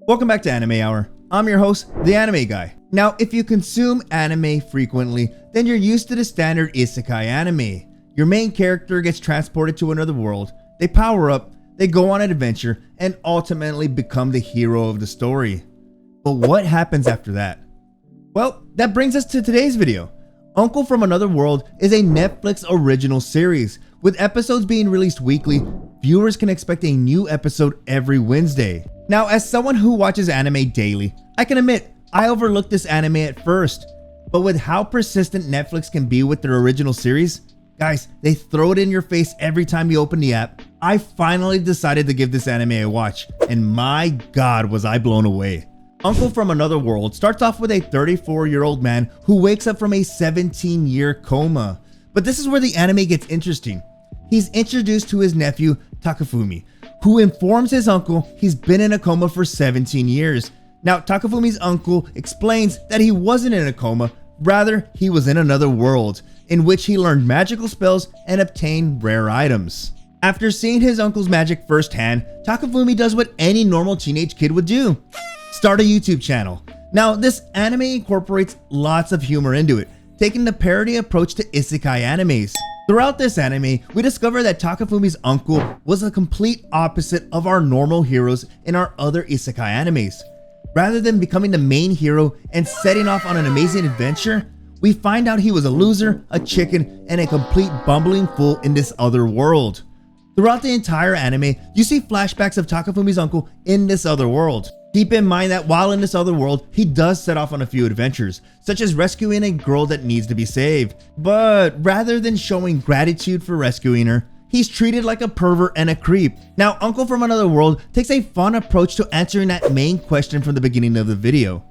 Welcome back to Anime Hour. I'm your host, the Anime Guy. Now, if you consume anime frequently, then you're used to the standard isekai anime. Your main character gets transported to another world, they power up, they go on an adventure, and ultimately become the hero of the story. But what happens after that? Well, that brings us to today's video. Uncle from Another World is a Netflix original series. With episodes being released weekly, viewers can expect a new episode every Wednesday. Now, as someone who watches anime daily, I can admit I overlooked this anime at first. But with how persistent Netflix can be with their original series, guys, they throw it in your face every time you open the app. I finally decided to give this anime a watch, and my god was I blown away. Uncle from Another World starts off with a 34-year-old man who wakes up from a 17-year coma. But this is where the anime gets interesting. He's introduced to his nephew, Takafumi, who informs his uncle he's been in a coma for 17 years. Now, Takafumi's uncle explains that he wasn't in a coma, rather he was in another world, in which he learned magical spells and obtained rare items. After seeing his uncle's magic firsthand, Takafumi does what any normal teenage kid would do: start a YouTube channel. Now, this anime incorporates lots of humor into it, taking the parody approach to isekai animes. Throughout this anime, we discover that Takafumi's uncle was a complete opposite of our normal heroes in our other isekai animes. Rather than becoming the main hero and setting off on an amazing adventure, we find out he was a loser, a chicken, and a complete bumbling fool in this other world. Throughout the entire anime, you see flashbacks of Takafumi's uncle in this other world. Keep in mind that while in this other world, he does set off on a few adventures, such as rescuing a girl that needs to be saved. But rather than showing gratitude for rescuing her, he's treated like a pervert and a creep. Now, Uncle from Another World takes a fun approach to answering that main question from the beginning of the video.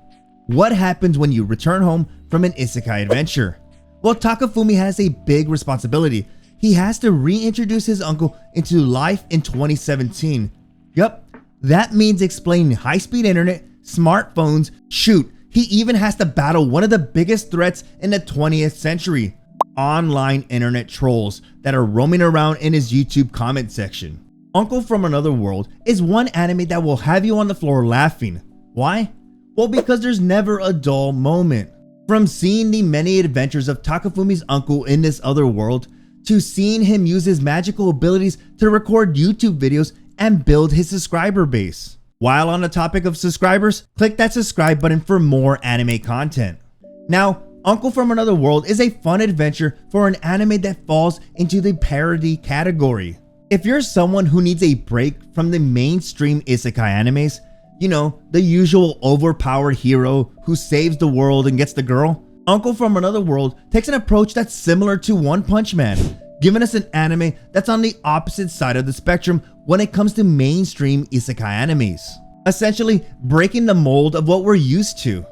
What happens when you return home from an isekai adventure? Well, Takafumi has a big responsibility. He has to reintroduce his uncle into life in 2017. Yup. That means explaining high-speed internet, smartphones, shoot, he even has to battle one of the biggest threats in the 20th century: online internet trolls that are roaming around in his YouTube comment section. Uncle from Another World is one anime that will have you on the floor laughing. Why? Well, because there's never a dull moment. From seeing the many adventures of Takafumi's uncle in this other world, to seeing him use his magical abilities to record YouTube videos and build his subscriber base. While on the topic of subscribers, click that subscribe button for more anime content. Now, Uncle from Another World is a fun adventure for an anime that falls into the parody category. If you're someone who needs a break from the mainstream isekai animes, you know, the usual overpowered hero who saves the world and gets the girl, Uncle from Another World takes an approach that's similar to One Punch Man, giving us an anime that's on the opposite side of the spectrum when it comes to mainstream isekai animes, essentially breaking the mold of what we're used to.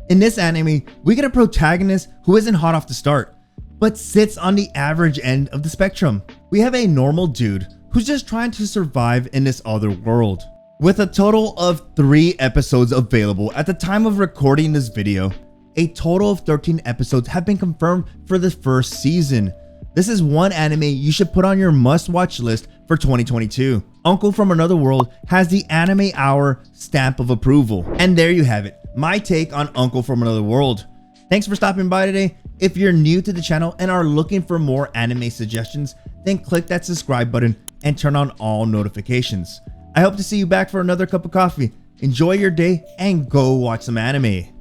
In this anime, we get a protagonist who isn't hot off the start, but sits on the average end of the spectrum. We have a normal dude who's just trying to survive in this other world. With a total of 3 episodes available at the time of recording this video, a total of 13 episodes have been confirmed for the first season. This is one anime you should put on your must-watch list for 2022. Uncle from Another World has the Anime Hour stamp of approval. And there you have it, my take on Uncle from Another World. Thanks for stopping by today. If you're new to the channel and are looking for more anime suggestions, then click that subscribe button and turn on all notifications. I hope to see you back for another cup of coffee. Enjoy your day and go watch some anime.